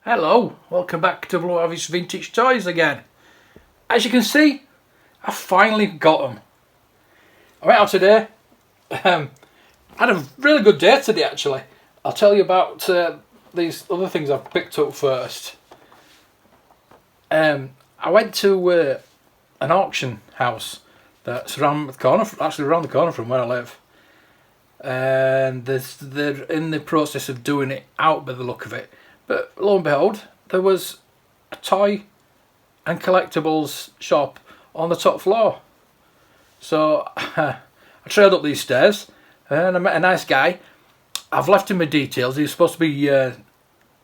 Hello, welcome back to Blue Avis Vintage Toys again. As you can see, I finally got them. I went out today, had a really good day today actually. I'll tell you about these other things I've picked up first. I went to an auction house that's around the corner, actually around the corner from where I live. And they're in the process of doing it out by the look of it. But lo and behold, there was a toy and collectibles shop on the top floor. So I trailed up these stairs and I met a nice guy. I've left him my details. He was supposed to be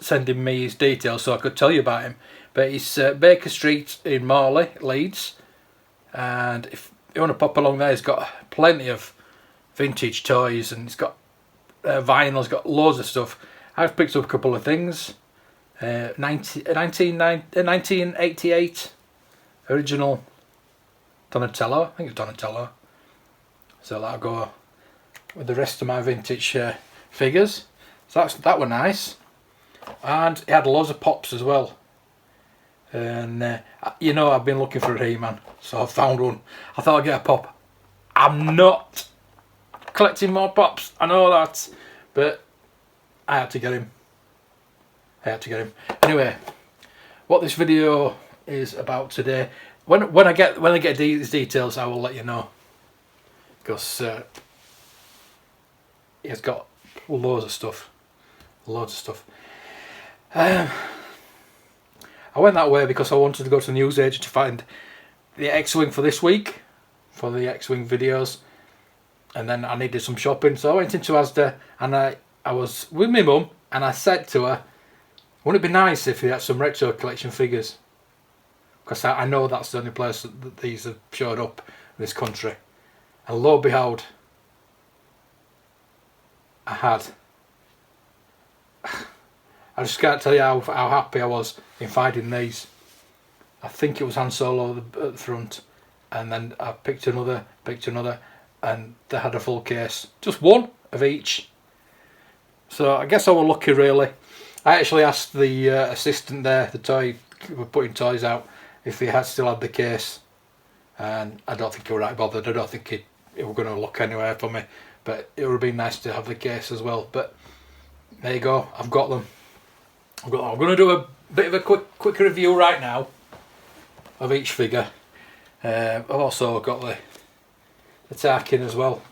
sending me his details so I could tell you about him. But he's Baker Street in Morley, Leeds. And if you want to pop along there, he's got plenty of vintage toys and he's got vinyl, he's got loads of stuff. I've picked up a couple of things. 1988 original Donatello, I think it's Donatello. So that'll go with the rest of my vintage figures. So that were nice. And it had loads of pops as well. And you know, I've been looking for a He-Man, so I found one. I thought I'd get a pop. I'm not collecting more pops, I know that, but I had to get him. Anyway, what this video is about today, when I get these details, I will let you know, because he's got loads of stuff. I went that way because I wanted to go to the newsagent to find the X-Wing for this week, for the X-Wing videos, and then I needed some shopping, so I went into Asda and I was with my mum and I said to her, wouldn't it be nice if you had some retro collection figures? Because I know that's the only place that these have showed up in this country. And lo and behold, I had. I just can't tell you how happy I was in finding these. I think it was Han Solo at the front, and then I picked another, and they had a full case. Just one of each. So I guess I was lucky really. I actually asked the assistant there, the toy, were putting toys out, if he still had the case. And I don't think he was right bothered. I don't think he was going to look anywhere for me. But it would have been nice to have the case as well. But there you go, I've got them. I'm going to do a bit of a quick review right now of each figure. I've also got the Tarkin as well,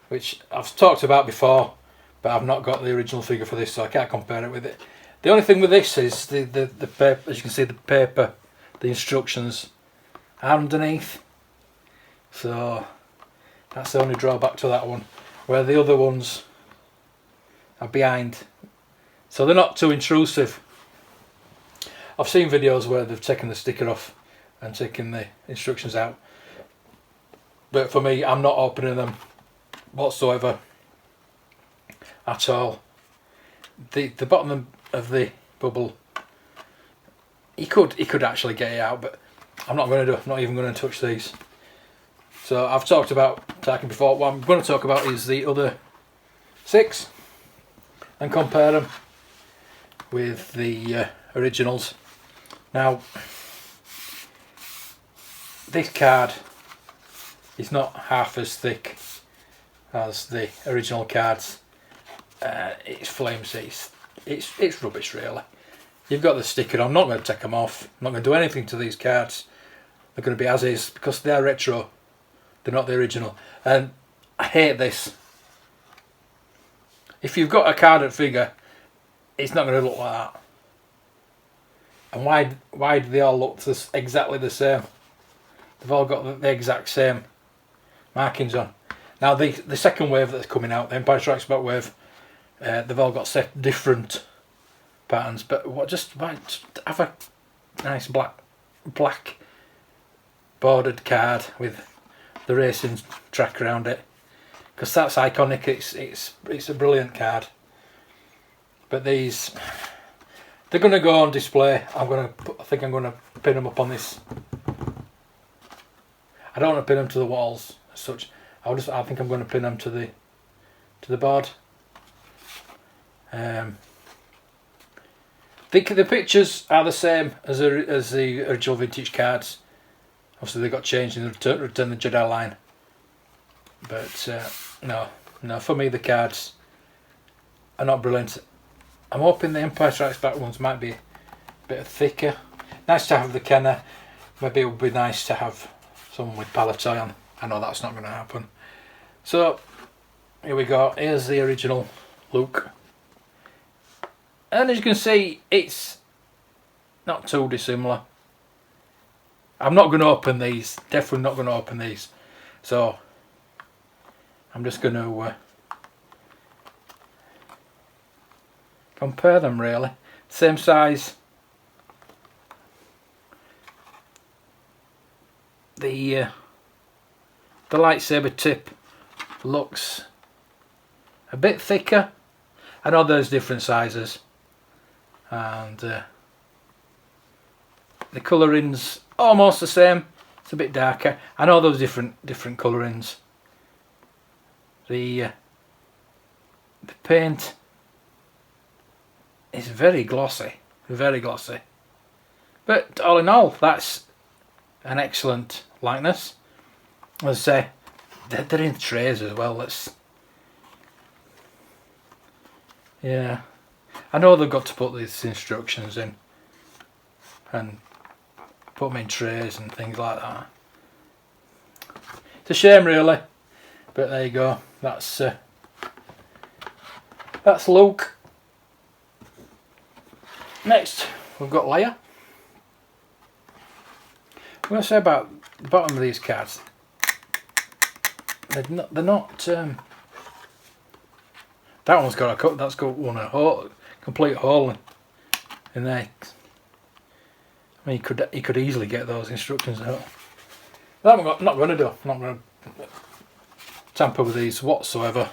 which I've talked about before, but I've not got the original figure for this, so I can't compare it with it. The only thing with this is the paper, as you can see, the paper, the instructions are underneath. So that's the only drawback to that one, where the other ones are behind. So they're not too intrusive. I've seen videos where they've taken the sticker off and taken the instructions out. But for me, I'm not opening them whatsoever. At all. The bottom of the bubble, he could actually get it out, but I'm not going to do. I'm not even going to touch these. So I've talked about Tarkin before. What I'm going to talk about is the other 6 and compare them with the originals. Now, this card is not half as thick as the original cards. It's flimsy. It's rubbish really. You've got the sticker on. I'm not going to take them off. I'm not going to do anything to these cards. They're going to be as is because they are retro. They're not the original. And I hate this. If you've got a carded figure, it's not going to look like that. And why do they all look exactly the same? They've all got the exact same markings on. Now the second wave that's coming out, the Empire Strikes Back wave, they've all got different patterns, but just have a nice black bordered card with the racing track around it, because that's iconic. It's a brilliant card. But these, they're going to go on display. I think I'm going to pin them up on this. I don't want to pin them to the walls as such. I think I'm going to pin them to the board. The pictures are the same as the original vintage cards. Obviously they got changed in the Return of the Jedi line. But no, for me the cards are not brilliant. I'm hoping the Empire Strikes Back ones might be a bit thicker. Nice to have the Kenner. Maybe it would be nice to have someone with Palatoy on. I know that's not going to happen. So here we go. Here's the original Luke. And as you can see, it's not too dissimilar. I'm not going to open these. Definitely not going to open these. So I'm just going to compare them really. Same size. The lightsaber tip looks a bit thicker. I know there's different sizes, and the coloring's almost the same. It's a bit darker. I know there's different colorings. The paint is very glossy, but all in all, that's an excellent likeness. As I say, they're in trays as well. Yeah, I know they've got to put these instructions in and put them in trays and things like that. It's a shame really, but there you go. That's Luke. Next we've got Leia. I'm going to say about the bottom of these cards, they're not that one's got a cut. That's got one complete hole in there. I mean, he could easily get those instructions out. That one I'm not going to do. I'm not going to tamper with these whatsoever.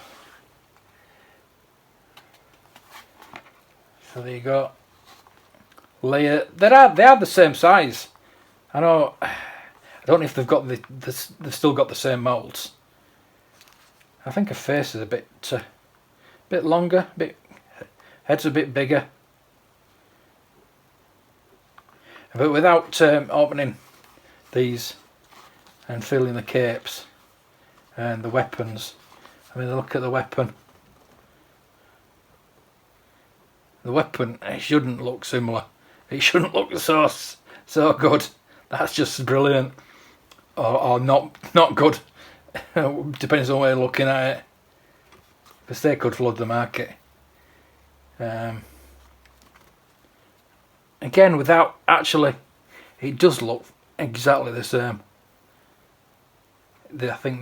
So there you go. Leia. They are the same size. I know. I don't know if they've got they've still got the same moulds. I think her face is a bit longer, head's a bit bigger. But without opening these and feeling the capes and the weapons, I mean, look at the weapon. The weapon, it shouldn't look similar. It shouldn't look so good. That's just brilliant, or not good. Depends on where you're looking at it. Because they could flood the market. Again, without actually, it does look exactly the same. I think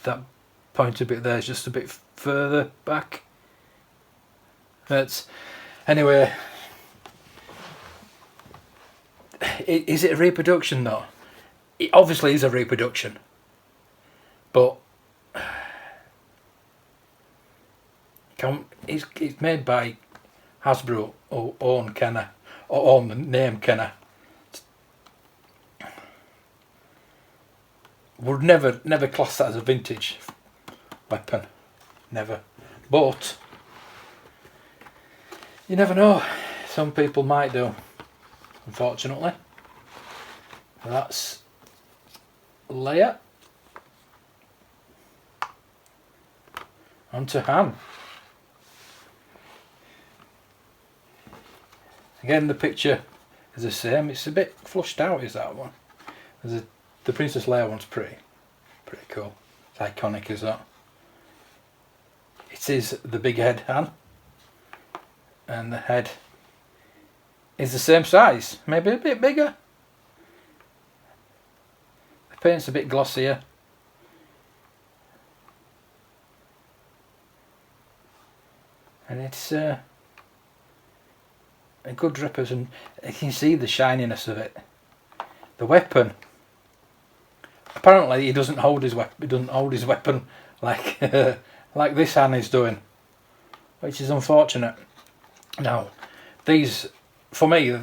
that pointy bit there is just a bit further back. Anyway. Is it a reproduction though? It obviously is a reproduction, but it's made by hasbro or own Kenner, or own the name Kenner. Would never class that as a vintage weapon, never. But you never know. Some people might do. Unfortunately. That's Leia. On to Han. Again, the picture is the same. It's a bit flushed out, is that one? The Princess Leia one's pretty cool. It's iconic as that. It is the big head Han. And the head is the same size, maybe a bit bigger. The paint's a bit glossier. And it's a good represent. You can see the shininess of it. The weapon. Apparently, he doesn't hold his weapon. He doesn't hold his weapon like like this Han is doing, which is unfortunate. Now, these, for me,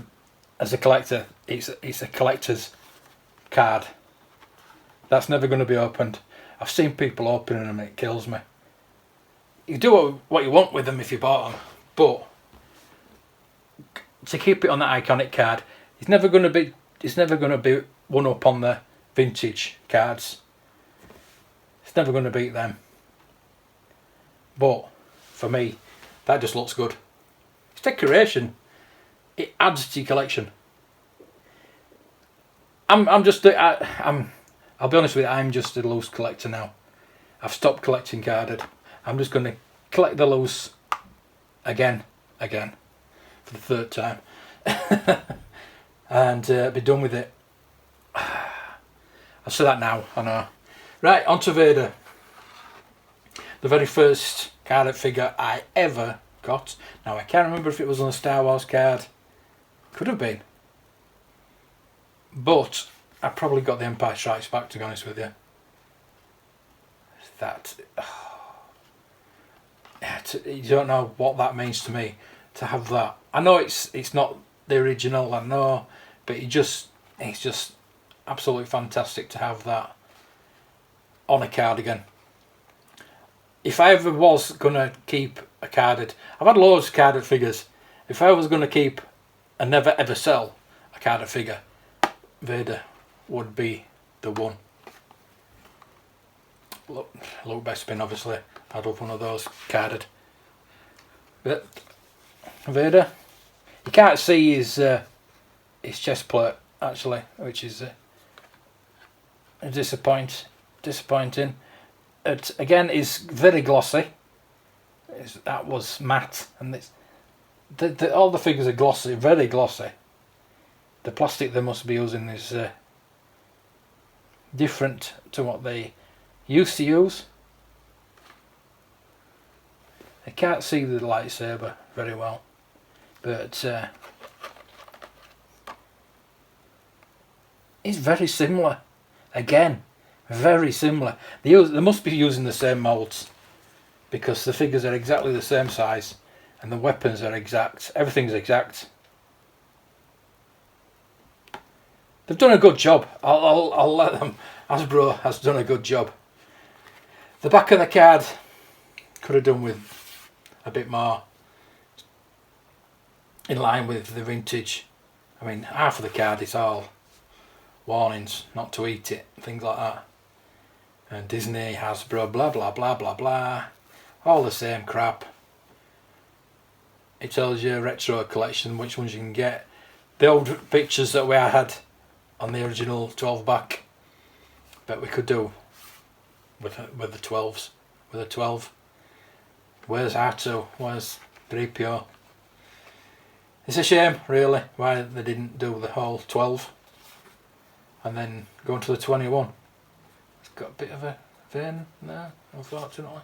as a collector, it's a collector's card. That's never going to be opened. I've seen people opening them and it kills me. You do what you want with them if you bought them, but to keep it on that iconic card. It's never going to be one up on the vintage cards. It's never going to beat them. But for me, that just looks good. It's decoration. It adds to your collection. I'll be honest with you, I'm just a loose collector now. I've stopped collecting carded. I'm just going to collect the loose again, for the third time. And be done with it. I'll say that now, I know. Right, on to Vader. The very first carded figure I ever got. Now I can't remember if it was on a Star Wars card. Could have been. But I probably got the Empire Strikes Back, to be honest with you. You don't know what that means to me, to have that. I know it's not the original, I know, but it's just absolutely fantastic to have that on a cardigan. If I ever was going to keep a carded, I've had loads of carded figures. If I was going to keep and never ever sell a carded figure, Vader would be the one. Look, Bespin, obviously, I'd love one of those carded. But Vader, you can't see his chest plate actually, which is disappointing. It again is very glossy. That was matte, and all the figures are glossy, very glossy. The plastic they must be using is different to what they used to use. I can't see the lightsaber very well, but it's very similar. Again, very similar. They must be using the same moulds, because the figures are exactly the same size and the weapons are exact. Everything's exact. They've done a good job. I'll let them. Hasbro has done a good job. The back of the card could have done with a bit more in line with the vintage. I mean, half of the card is all warnings not to eat it, things like that. And Disney, Hasbro, blah blah blah blah blah, all the same crap. It tells you retro collection, which ones you can get. The old pictures that we had on the original 12 back, but we could do with the 12s, with a 12. Where's R2? Where's 3PO? It's a shame, really, why they didn't do the whole 12 and then go into the 21. It's got a bit of a vein there, unfortunately.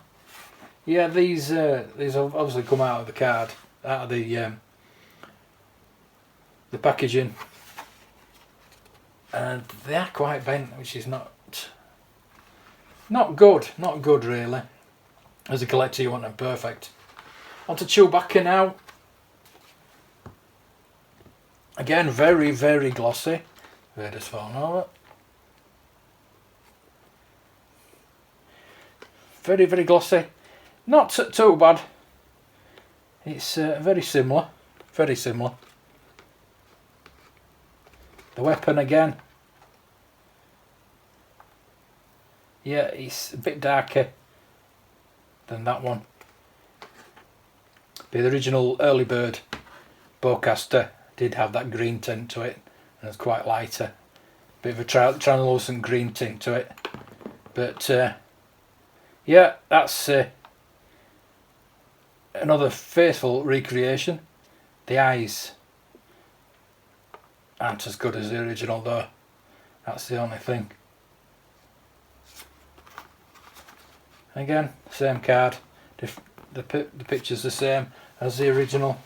Yeah, these obviously come out of the card, out of the packaging, and they are quite bent, which is not good really. As a collector, you want them perfect. On to Chewbacca now. Again, very, very glossy. Vader's fallen over. Very, very glossy. Not too bad. It's very similar. Very similar. The weapon again. Yeah, it's a bit darker than that one. The original early bird bowcaster did have that green tint to it, and it's quite lighter. Bit of a translucent green tint to it. But yeah, that's another faithful recreation. The eyes aren't as good as the original though. That's the only thing. Again, same card. The picture's the same as the original.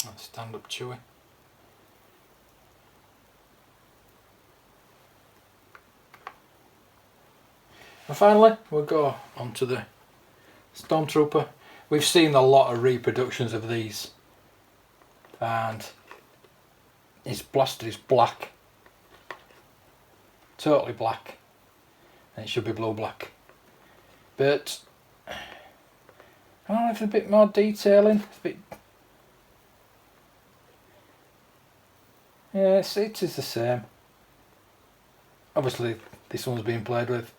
Let's stand up Chewie. And finally, we'll go on to the Stormtrooper. We've seen a lot of reproductions of these, and his blaster is black, totally black, and it should be blue black. But I don't know if there's a bit more detailing. Yeah, it is the same. Obviously, this one's been played with.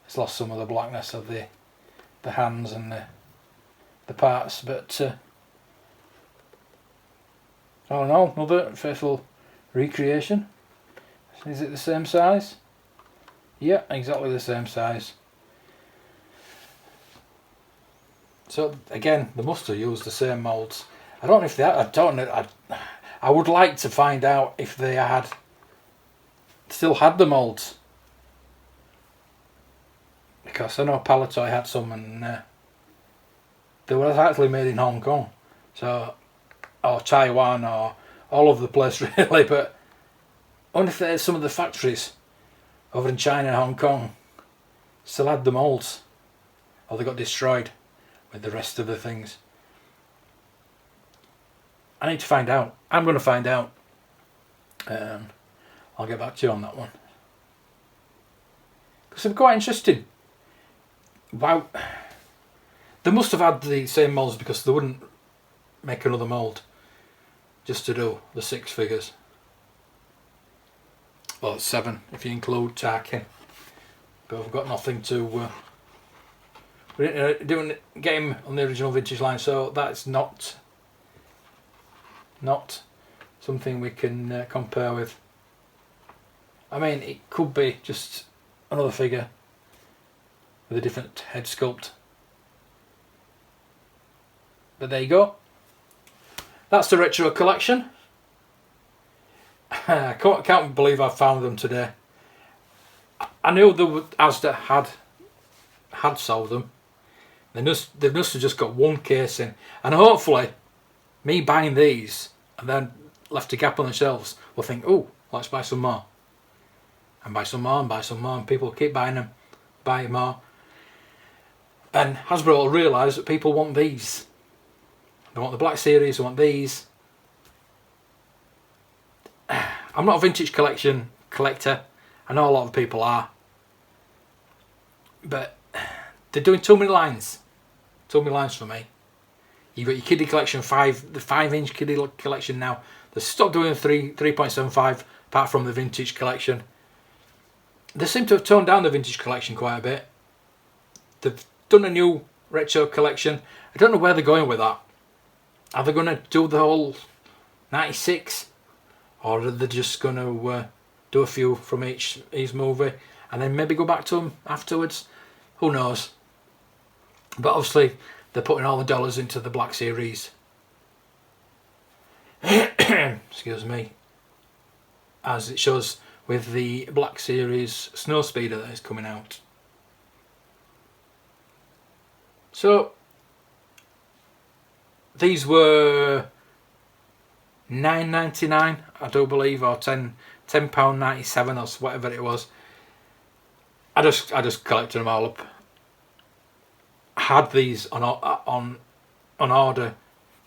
It's lost some of the blackness of the hands and the parts, but I don't know. Another faithful recreation. Is it the same size? Yeah, exactly the same size. So again, they must have used the same moulds. I don't know if they. I don't know. I would like to find out if they still had the moulds, because I know Palatoy had some, and they were actually made in Hong Kong, or Taiwan, or all over the place really. But I wonder if there's some of the factories over in China and Hong Kong still had the moulds, or they got destroyed with the rest of the things. I need to find out. I'm going to find out. I'll get back to you on that one, because it's quite interesting. Wow, they must have had the same moulds, because they wouldn't make another mould just to do the 6 figures. Well, it's 7 if you include Tarkin, but we've got nothing to. We didn't get him on the original vintage line, so that's not something we can compare with. I mean, it could be just another figure with a different head sculpt. But there you go. That's the retro collection. I can't believe I found them today. I knew Asda had sold them. They must have just got one case in, and hopefully, me buying these and then left a gap on the shelves will think, oh, let's buy some more, and buy some more, and buy some more, and people keep buying them, buy more, and Hasbro will realise that people want these. They want the Black Series. They want these. I'm not a vintage collector. I know a lot of people are, but they're doing too many lines. Too many lines for me. You've got your kiddie collection, the 5-inch kiddie collection now. They stopped doing 3.75 apart from the vintage collection. They seem to have toned down the vintage collection quite a bit. They've done a new retro collection. I don't know where they're going with that. Are they going to do the whole 96? Or are they just going to do a few from each movie and then maybe go back to them afterwards? Who knows? But obviously they're putting all the dollars into the Black Series. Excuse me. As it shows with the Black Series Snowspeeder that is coming out. So these were £9.99, I do believe, or £10.97 or whatever it was. I just collected them all up. I had these on order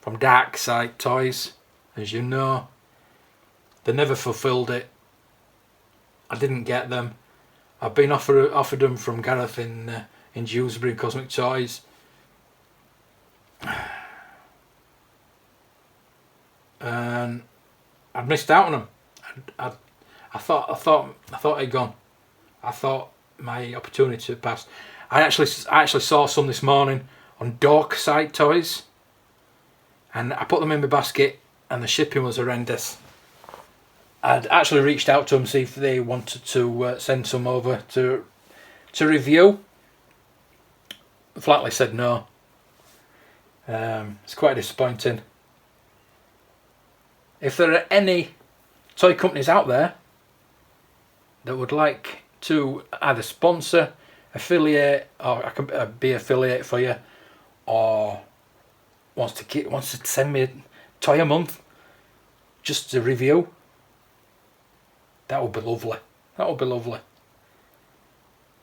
from Dark Side Toys, as you know. They never fulfilled it. I didn't get them. I've been offered them from Gareth in Dewsbury Cosmic Toys. And I'd missed out on them. I thought I'd gone. I thought my opportunity had passed. I actually saw some this morning on Dark Side Toys, and I put them in my basket, and the shipping was horrendous. I'd actually reached out to them to see if they wanted to send some over to review. Flatly said no. It's quite disappointing. If there are any toy companies out there that would like to either sponsor, affiliate, or I can be affiliate for you, or wants to send me a toy a month just to review, that would be lovely. That would be lovely.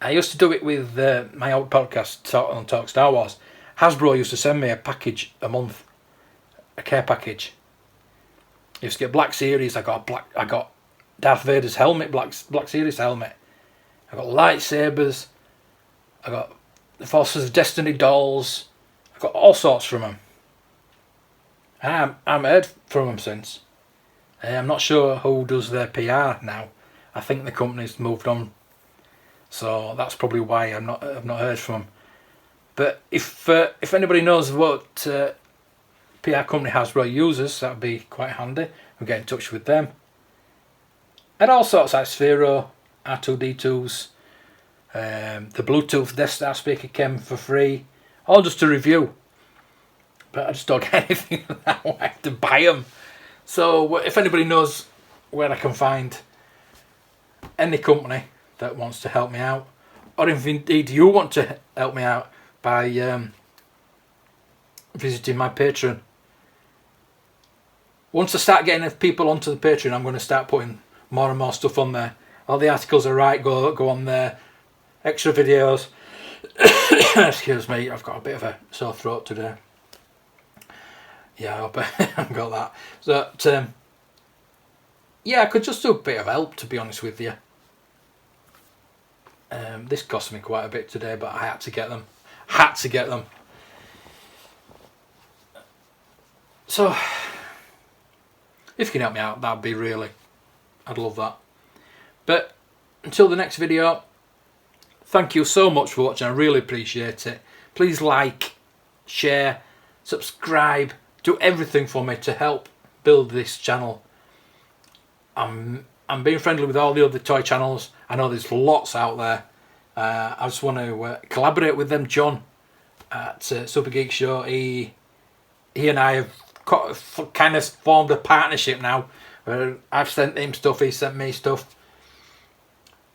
I used to do it with my old podcast on Talk Star Wars. Hasbro used to send me a package a month, a care package. I used to get Black Series. I got Darth Vader's helmet, Black Series helmet. I got lightsabers. I got the Forces of Destiny dolls. I I've got all sorts from them. And I haven't heard from them since. I'm not sure who does their PR now. I think the company's moved on, so that's probably why I've not heard from them. But if anybody knows what PR company Hasbro uses, that'd be quite handy. We'll get in touch with them. And all sorts like Sphero, R2D2s, the Bluetooth Death Star speaker came for free, all just to review. But I just don't get anything now. I have to buy them. So if anybody knows where I can find any company that wants to help me out, or if indeed you want to help me out by visiting my Patreon. Once I start getting people onto the Patreon, I'm going to start putting more and more stuff on there. All the articles are right, go on there. Extra videos. Excuse me, I've got a bit of a sore throat today. Yeah, I hope I haven't got that. So, yeah, I could just do a bit of help, to be honest with you. This cost me quite a bit today, but I had to get them. So, if you can help me out, that'd be really, I'd love that. But until the next video, thank you so much for watching. I really appreciate it. Please like, share, subscribe, do everything for me to help build this channel. I'm being friendly with all the other toy channels. I know there's lots out there. I just want to collaborate with them. John at Super Geek Show, he and I have kind of formed a partnership now. I've sent him stuff, he sent me stuff.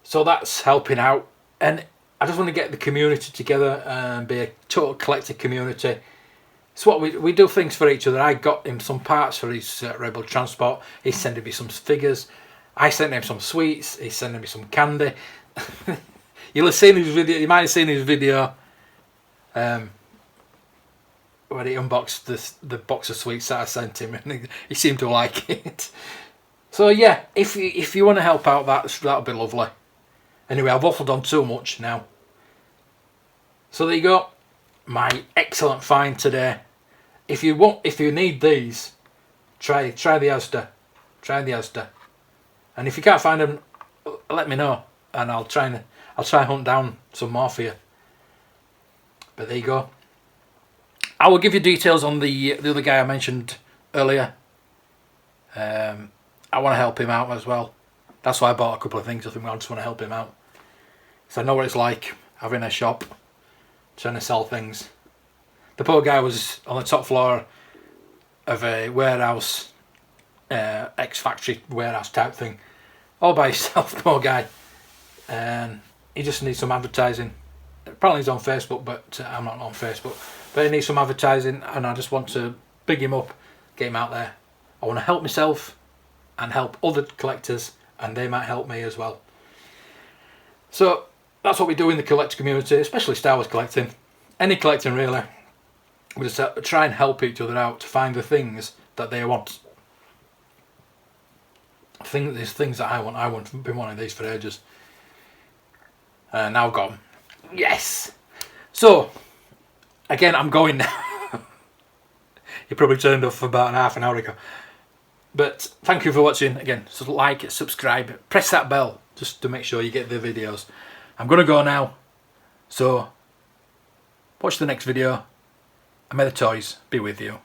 So that's helping out. And I just want to get the community together and be a total collector community. It's what we do things for each other. I got him some parts for his Rebel Transport. He's sending me some figures. I sent him some sweets. He's sending me some candy. You'll have seen his video. You might have seen his video where he unboxed the box of sweets that I sent him, and he seemed to like it. So yeah, if you want to help out, that'll be lovely. Anyway, I've waffled on too much now. So there you go. My excellent find today. If you need these, try the Asda. Try the Asda. And if you can't find them, let me know, and I'll try and hunt down some more for you. But there you go. I will give you details on the other guy I mentioned earlier. I want to help him out as well. That's why I bought a couple of things. I think I just want to help him out. So I know what it's like having a shop, trying to sell things. The poor guy was on the top floor of a warehouse, ex-factory warehouse type thing, all by himself, poor guy. And he just needs some advertising. Apparently he's on Facebook, but I'm not on Facebook. But he needs some advertising, and I just want to big him up, get him out there. I want to help myself and help other collectors, and they might help me as well. So that's what we do in the collector community, especially Star Wars collecting. Any collecting really. We just try and help each other out to find the things that they want. I think there's things that I want. I've been wanting these for ages. Now I've got them. Yes! So, again, I'm going now. You probably turned off about half an hour ago. But thank you for watching. Again, so like, subscribe, press that bell just to make sure you get the videos. I'm going to go now. So, watch the next video. And may the toys be with you.